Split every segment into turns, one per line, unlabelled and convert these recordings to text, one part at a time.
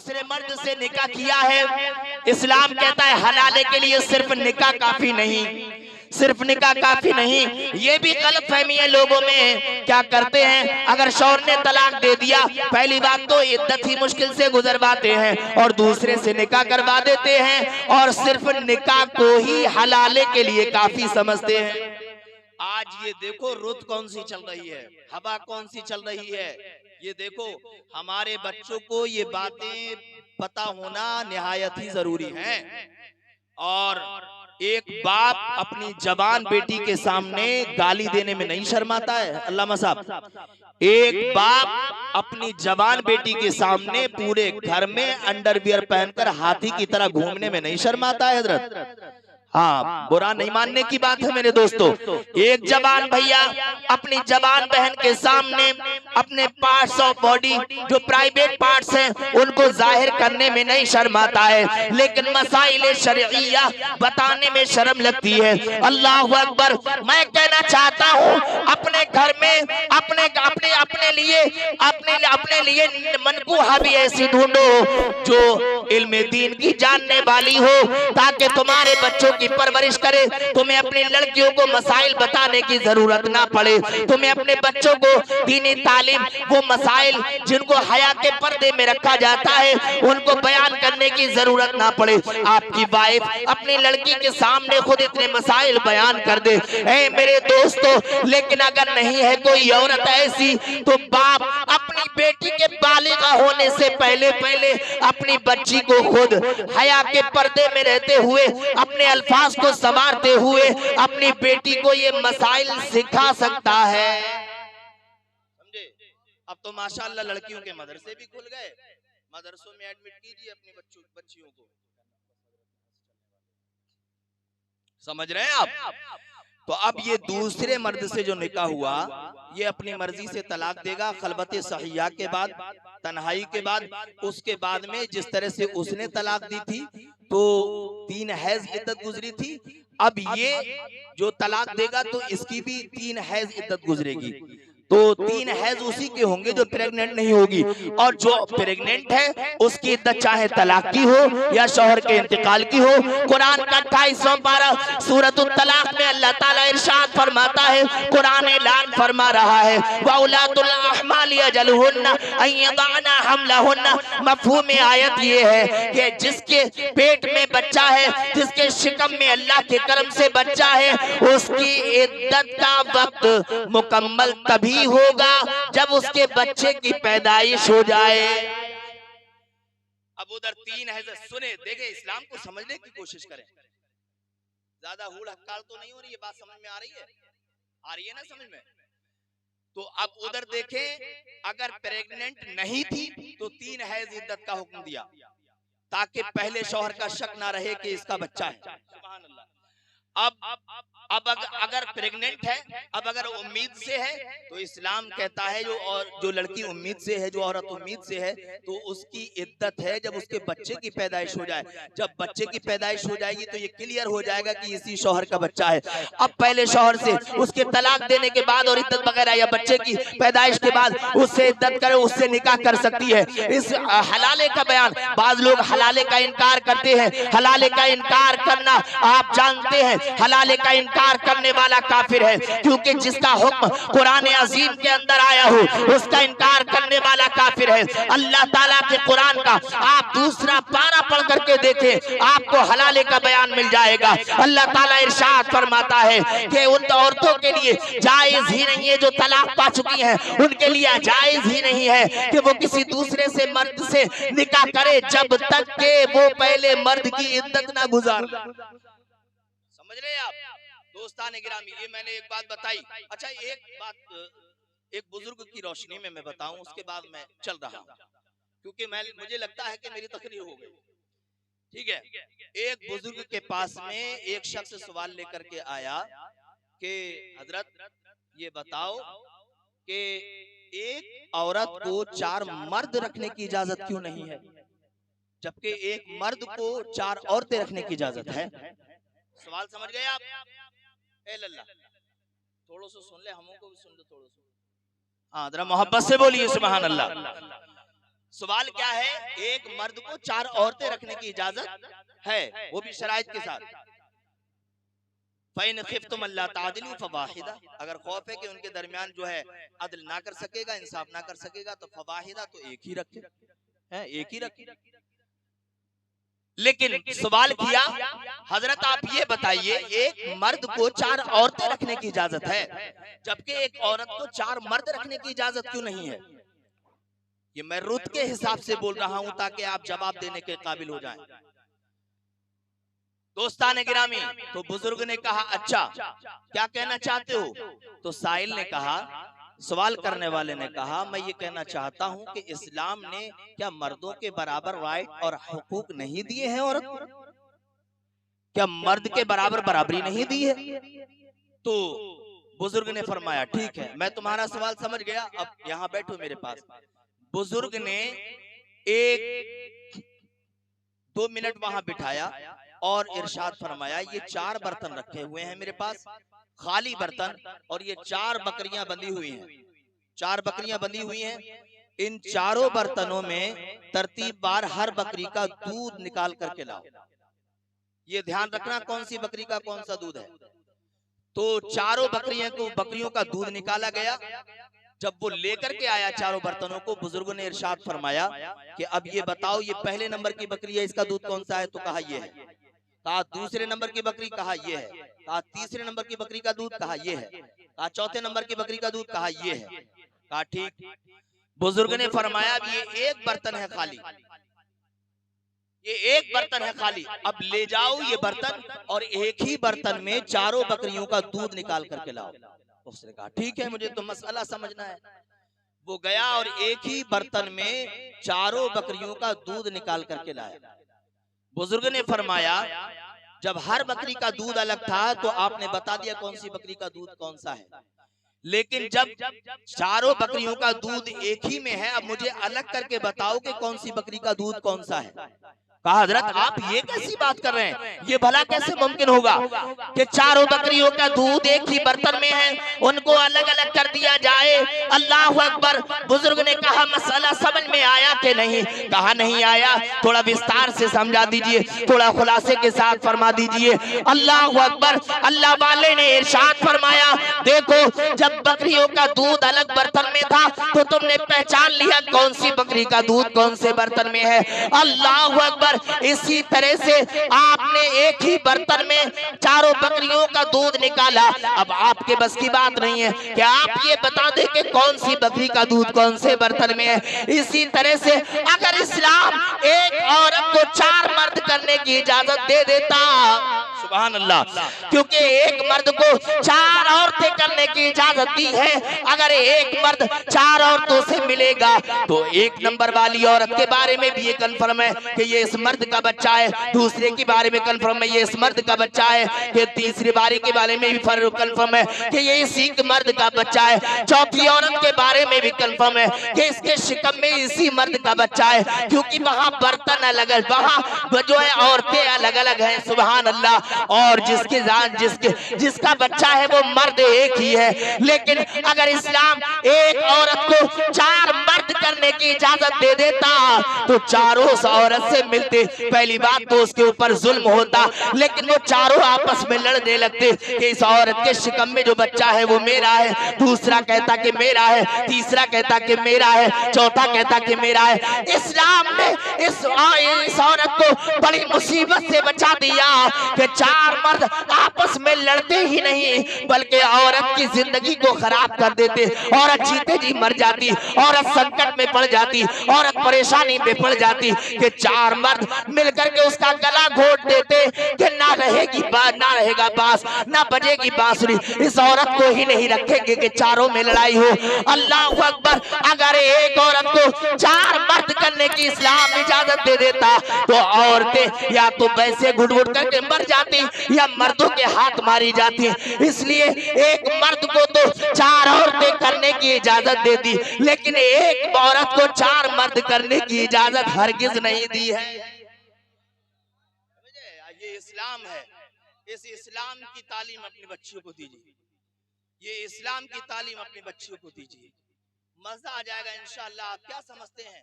दूसरे मर्द से निकाह किया है, इस्लाम कहता है हलाले के लिए सिर्फ निकाह काफी नहीं, सिर्फ निकाह काफी नहीं। ये भी गलत फहमी है लोगों में। क्या करते हैं, अगर शौहर ने तलाक दे दिया, पहली बात तो इद्दत ही मुश्किल से गुजरवाते हैं और दूसरे से निकाह करवा देते हैं और सिर्फ निकाह को ही हलाले के लिए काफी समझते हैं। आज ये देखो रुत कौन सी चल रही है, हवा कौन सी चल रही है। ये देखो, हमारे बच्चों को ये बातें पता होना निहायत ही जरूरी है। और एक बाप अपनी जवान बेटी के सामने गाली देने में नहीं शर्माता है। अल्लामा साहब, एक बाप अपनी जवान बेटी के सामने पूरे घर में अंडरवियर पहनकर हाथी की तरह घूमने में नहीं शर्माता है हजरत। हाँ, बुरा नहीं मानने की बात है मेरे दोस्तों। एक जवान भैया अपनी जवान बहन के सामने अपने पार्ट्स ऑफ बॉडी, जो प्राइवेट पार्ट्स हैं, उनको जाहिर करने में नहीं शर्माता है, लेकिन मसाइल शरइया बताने में शर्म लगती है। अल्लाह अकबर। मैं कहना चाहता हूँ, अपने घर में अपने अपने अपने लिए मनकूहा भी ऐसी ढूंढो जो इल्म दीन की जानने वाली हो, ताकि तुम्हारे बच्चों की परवरिश करे। तुम्हें अपनी लड़कियों को मसाइल बताने की जरूरत ना पड़े, तुम्हें अपने बच्चों को दीनी तालीम, वो मसाइल जिनको हया के पर्दे में रखा जाता है, उनको बयान करने की जरूरत ना पड़े। आपकी वाइफ अपनी लड़की के सामने खुद इतने मसाइल बयान कर दे। ए मेरे दोस्तों, लेकिन अगर नहीं है कोई औरत ऐसी, तो बाप अपनी बेटी के बालिगा होने से पहले अपनी बच्ची को खुद हया के पर्दे में रहते हुए, अपने अल्फाज को संवारते हुए अपनी बेटी को ये मसाइल सिखा सकता है। समझे? अब तो माशाअल्लाह लड़कियों के मदरसे भी खुल गए, मदरसों में एडमिट कीजिए अपनी बच्चियों को। समझ रहे हैं आप? तो अब ये दूसरे मर्द से जो निकाह हुआ, ये अपनी मर्जी से तलाक देगा खलबत सहिया के बाद, तन्हाई के बाद। उसके बाद में जिस तरह से उसने तलाक दी थी तो 3 हैज इद्दत गुजरी थी, अब ये जो तलाक देगा तो इसकी भी 3 हैज इद्दत गुजरेगी। तो 3 हैज उसी के होंगे जो प्रेग्नेंट नहीं होगी, और जो प्रेग्नेंट है उसकी इद्दत चाहे तलाक की हो या शौहर के इंतकाल की हो। कुरान का 28वां पारा सूरतुल तलाक में अल्लाह ताला इरशाद फरमाता है, कुरान ऐलान फरमा रहा है, वौलातुल अहमाल यजलहुन्ना अयदाना हमलहुन्ना। मफहूम आयत ये है कि जिसके पेट में बच्चा है, जिसके शिकम में अल्लाह के करम से बच्चा है, उसकी इद्दत का वक्त मुकम्मल तभी होगा जब उसके बच्चे की पैदाइश हो जाए। अब उधर 3 है, सुने देखे, इस्लाम को समझने की कोशिश करें। ज्यादा हुड़ हक्काल तो नहीं हो रही है, बात समझ में आ रही है? आ रही है ना समझ में? तो अब उधर देखें, अगर प्रेग्नेंट नहीं थी तो 3 हैज इद्दत का हुक्म दिया, ताकि पहले शौहर का शक ना रहे कि इसका बच्चा है। सुभान अल्लाह। अब अगर प्रेग्नेंट है, अब अगर उम्मीद से है, तो इस्लाम कहता है जो लड़की उम्मीद से है, जो औरत उम्मीद से है, तो उसकी इद्दत है जब उसके बच्चे की पैदाइश हो जाए। जब बच्चे की पैदाइश हो जाएगी तो ये क्लियर हो जाएगा कि इसी शौहर का बच्चा है। अब पहले शौहर से उसके तलाक देने के बाद और इद्दत वगैरह या बच्चे की पैदाइश के बाद उससे इद्दत करे, उससे निकाह कर सकती है। इस हलाले का बयान, बाज लोग हलाले का इनकार करते हैं। हलाले का इनकार करना, आप जानते हैं, हलाले का इनकार करने वाला काफिर है, क्योंकि जिसका हुक्म कुरान अजीम के अंदर आया हो उसका इनकार करने वाला काफिर है। अल्लाह ताला के कुरान का आप दूसरा पारा पढ़ करके देखें, आपको हलाले का बयान मिल जाएगा। अल्लाह ताला इरशाद फरमाता है कि उन औरतों के लिए जायज ही नहीं है जो तलाक पा चुकी हैं, उनके लिए जायज ही नहीं है कि वो किसी दूसरे से मर्द से निकाह करे जब तक के वो पहले मर्द की इद्दत ना गुजार। समझ रहे आप दोस्तान गिरामी? ये मैंने एक बात बताई। अच्छा, एक बात एक बुजुर्ग की रोशनी में मैं बताऊं, उसके बाद मैं चल रहा हूं, क्योंकि मुझे लगता है कि मेरी तकरीर हो गई। ठीक है। एक बुजुर्ग के पास में एक शख्स सवाल लेकर के आया कि हजरत ये बताओ कि एक औरत को 4 मर्द रखने की इजाजत क्यों नहीं है, जबकि एक मर्द को 4 औरतें रखने की इजाजत है? सवाल समझ गए आप? ए लल्ला, थोड़ा सा सुन ले, हमों को भी सुन दो थोड़ा सा। हाँ, जरा मोहब्बत से बोलिए सुभान अल्लाह। सवाल क्या है, एक मर्द को 4 औरतें रखने की इजाजत है, वो भी शराइत के साथ। फ़इन खिफ्तुम अल्ला तादिलू फवाहिदा, अगर खौफ है कि उनके दरमियान जो है अदल ना कर सकेगा, इंसाफ ना कर सकेगा, तो फवाहिदा, तो एक ही रखे, है एक ही रखे। लेकिन सवाल किया, हजरत आप ये बताइए, एक मर्द को 4 औरतें रखने की इजाजत है, जबकि एक औरत को 4 मर्द रखने की इजाजत क्यों नहीं है? ये मैं रुत के हिसाब से बोल रहा हूं ताकि आप जवाब देने के काबिल हो जाएं। दोस्तान गिरामी, तो बुजुर्ग ने कहा अच्छा क्या कहना चाहते हो? तो साइल ने कहा, सवाल करने वाले ने कहा, मैं ये कहना चाहता हूं कि इस्लाम ने क्या मर्दों के बराबर राइट और हुकूक नहीं दिए हैं औरत को? क्या मर्द के बराबर बराबरी नहीं दी है? तो बुजुर्ग ने फरमाया ठीक है, मैं तुम्हारा सवाल समझ गया, अब यहाँ बैठो मेरे पास। बुजुर्ग ने 1-2 मिनट वहां बिठाया और इरशाद फरमाया, ये 4 बर्तन रखे हुए हैं मेरे पास, खाली बर्तन, और ये 4 बकरियां बंधी हुई हैं, 4 बकरियां बंधी हुई हैं। इन चारों बर्तनों में तरतीबवार हर बकरी का दूध निकाल करके लाओ। ये ध्यान रखना कौन सी बकरी का कौन सा दूध है। तो चारों बकरियों का दूध निकाला गया। जब वो लेकर के आया चारों बर्तनों को, बुजुर्गों ने इरशाद फरमाया कि अब ये बताओ, ये पहले नंबर की बकरी है, इसका दूध कौन सा है? तो कहा ये है। कहा दूसरे नंबर की बकरी? कहा ये है। कहा तीसरे नंबर की बकरी का दूध? कहा ये है। कहा चौथे नंबर की बकरी का दूध? कहा ये है। कहा ठीक। बुजुर्ग ने फरमाया, अब ये एक बर्तन है खाली, ये एक बर्तन है खाली, अब ले जाओ ये बर्तन और एक ही बर्तन में चारों बकरियों का दूध निकाल करके लाओ। उसने कहा ठीक है, मुझे तो मसला समझना है। वो गया और एक ही बर्तन में चारों बकरियों का दूध निकाल करके लाया। बुजुर्ग ने फरमाया, जब हर बकरी का दूध अलग था तो आपने बता दिया कौन सी बकरी का दूध कौन सा है, लेकिन जब चारों बकरियों का दूध एक ही में है, अब मुझे अलग करके बताओ कि कौन सी बकरी का दूध कौन सा है। कहा हजरत आप ये कैसी बात कर रहे हैं, ये भला कैसे मुमकिन होगा कि चारों बकरियों का दूध एक ही बर्तन में है, उनको अलग अलग कर दिया जाए? अल्लाह अकबर। बुजुर्ग ने कहा मसला समझ में आया कि नहीं? कहा नहीं आया, थोड़ा विस्तार से समझा दीजिए, थोड़ा खुलासे के साथ फरमा दीजिए। अल्लाह अकबर। अल्लाह वाले ने इरशाद फरमाया, देखो जब बकरियों का दूध अलग बर्तन में था तो तुमने पहचान लिया कौन सी बकरी का दूध कौन से बर्तन में है। अल्लाह अकबर। इसी तरह से आपने एक ही बर्तन में चारों बकरियों का दूध निकाला। अब आपके बस की बात नहीं है कि आप ये बता दें कि कौन सी बकरी का दूध कौन से बर्तन में है। इसी तरह से अगर इस्लाम एक औरत को 4 मर्द करने की इजाजत दे देता, सुभान अल्लाह, क्योंकि एक मर्द को 4 औरतें करने की इजाजत दी है, अगर एक मर्द 4 औरतों से मिलेगा तो 1 नंबर वाली औरत के बारे में भी ये कन्फर्म है कि ये इस मर्द का बच्चा है, दूसरे के बारे में कन्फर्म है ये इस मर्द का बच्चा है, कि तीसरी बारी के बारे में भी कन्फर्म है कि ये इसी मर्द का बच्चा है, चौथी औरत के बारे में भी कन्फर्म है कि इसके शिकम में इसी मर्द का बच्चा है, क्योंकि वहां बर्तन अलग अलग, वहां जो है औरतें अलग अलग हैं। सुभान अल्लाह। और जिसका बच्चा है वो मर्द एक ही है, लेकिन अगर इस्लाम एक औरत को 4 मर्द करने की इजाजत दे देता तो चारों औरत से मिलते, पहली बात तो उसके ऊपर जुल्म होता, लेकिन वो चारों आपस में लड़ने लगते कि इस औरत के शिकम में जो बच्चा है वो मेरा है, दूसरा कहता कि मेरा है, तीसरा कहता कि मेरा है, चौथा कहता कि मेरा है। इस्लाम ने इस औरत को बड़ी मुसीबत से बचा दिया कि 4 मर्द आपस में लड़ते ही नहीं बल्कि औरत की जिंदगी को खराब कर देते, औरत जीते जी मर जाती, औरत संकट में पड़ जाती, औरत परेशानी में पड़ जाती कि 4 मर्द मिलकर के उसका गला घोट देते कि ना रहेगा बांस, ना बजेगी बांसुरी, इस औरत को ही नहीं रखेंगे कि चारों में लड़ाई हो। अल्लाह अकबर। अगर एक औरत को 4 मर्द करने की इस्लाम इजाजत दे देता तो औरतें या तो वैसे घुट-घुट करके मर जाती या मर्दों के हाथ मारी जाती। इसलिए एक मर्द को तो 4 औरतें करने की इजाजत दे दी, लेकिन एक औरत को 4 मर्द करने की इजाजत हरगिज नहीं दी है। ये इस्लाम है। इस इस्लाम की तालीम अपने बच्चियों को दीजिए, ये इस्लाम की तालीम अपने बच्चियों को दीजिए, मजा आ जाएगा इंशाअल्लाह। आप क्या समझते हैं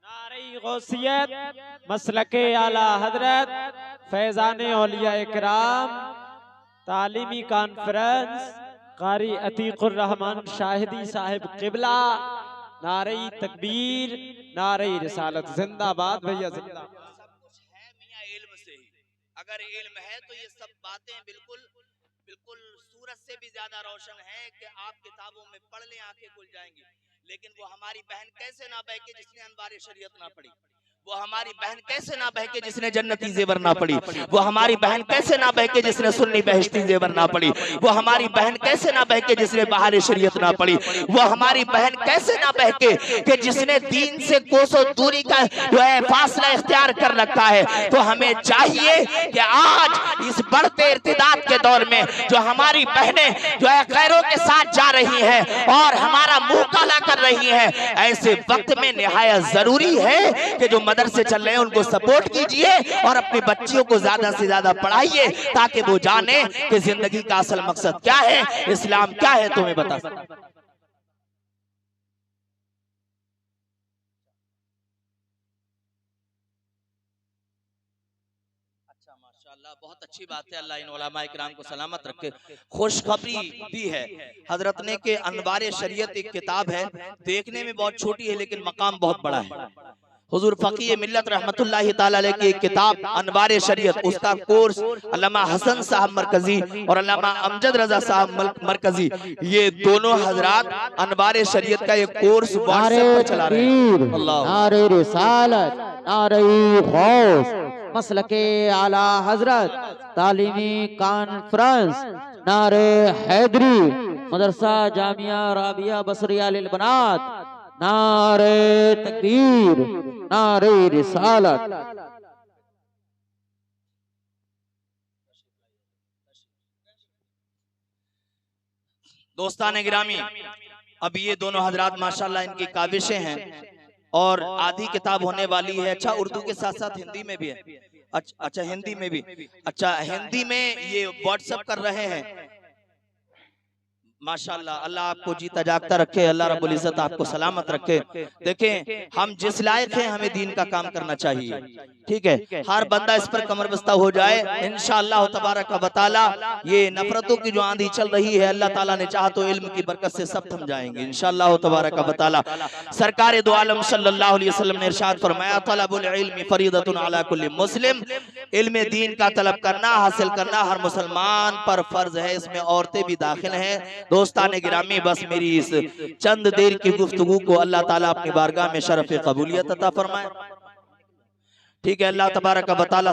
नारे गौसियत मसलके आला हजरत फैजान औलिया इकराम तालीमी कॉन्फ्रेंस कारी अतीकुर रहमान शाहिदी साहिब किबला। नारे तकबीर, नारे रिसालत, जिंदाबाद भैया जिंदाबाद।
सब कुछ है मियां इल्म से ही। अगर इल्म है तो ये सब बातें बिल्कुल बिल्कुल सूरज से भी ज्यादा रोशन है कि आप किताबों में पढ़ लें आंखें खुल जाएंगी। लेकिन वो हमारी बहन कैसे ना बहके जिसने अनवारे शरीयत ना पढ़ी, वो हमारी बहन कैसे ना बहके जिसने जन्नती जेवर ना पढ़ी, वो हमारी बहन कैसे ना बहके जिसने सुन्नी बहश्ती जेवर ना पढ़ी, वो हमारी बहन कैसे ना बहके जिसने बहार शरीयत ना पढ़ी, वो हमारी बहन कैसे ना बहके कि जिसने दीन से कोसों दूरी का जो है फासला इख्तियार कर रखा है। तो हमें चाहिए कि आज इस बढ़ते इर्तिदाद के दौर में जो हमारी बहनें जो है गैरों के साथ जा रही हैं और हमारा मुंह काला कर रही हैं, ऐसे वक्त में निहायत जरूरी है कि जो मदरसे चल रहे हैं उनको सपोर्ट कीजिए और अपनी बच्चियों को ज्यादा से ज्यादा पढ़ाइए ताकि वो जाने कि जिंदगी का असल मकसद क्या है, इस्लाम क्या है। तुम्हें बता सकता माशाअल्लाह, बहुत अच्छी बात है। अल्लाह इन उलमा इकराम को सलामत रखे। खुशखबरी दी है हजरत ने के अनवारे शरीयत एक किताब है, देखने में बहुत छोटी है लेकिन मकाम बहुत बड़ा है। हुजूर फकीह मिल्लत रहमतुल्लाहि ताला अलैह की एक किताब अनवारे शरीयत, उसका कोर्स अल्लामा हसन साहब मरकजी और अल्लामा अमजद रजा साहब मरकजी, ये दोनों हजरात अनवारे शरीयत का एक कोर्स व्हाट्सएप पर चला रहे हैं। अल्लाह
नारे रिसालत, नारे गौस मसलके आला हजरत तालीमी कॉन्फ्रेंस नारे हैदरी मदरसा जामिया राबिया बसरिया लिल बनात, नारे तकबीर, नारे रिसालत।
दोस्तान गिरामी, अब ये दोनों हजरात माशाल्लाह इनकी काविशें हैं और आधी किताब होने वाली है। अच्छा, उर्दू के साथ साथ हिंदी में भी है। अच्छा हिंदी में भी, अच्छा हिंदी में ये व्हाट्सएप कर रहे हैं। माशाल्लाह, अल्लाह आपको जीता जागता रखे, अल्लाह रब्बुल इज्जत आपको सलामत रखे। देखें, हम जिस लायक हैं हमें दीन का काम करना चाहिए, ठीक है। हर बंदा इस पर कमर बस्ता हो जाए इंशाअल्लाह तबारक व तआला। ये नफरतों की जो आंधी चल रही है, अल्लाह ताला ने चाहा तो इल्म की बरकत से सब थम जाएंगे इंशाअल्लाह तबारक व तआला। सरकार दो आलम सल्लल्लाहु अलैहि वसल्लम ने इरशाद फरमाया, तलबुल इल्मी फरीदतुन अला कुल्ली मुस्लिम, इल्म दीन का तलब करना, हासिल करना हर मुसलमान पर फर्ज है, इसमें औरतें भी दाखिल हैं। दोस्तान गिरामी, बस मेरी इस चंद देर की गुफ्तगू को अल्लाह ताला अपनी बारगाह में शरफ कबूलियत अता फरमाए, ठीक है। अल्लाह तबारक व तआला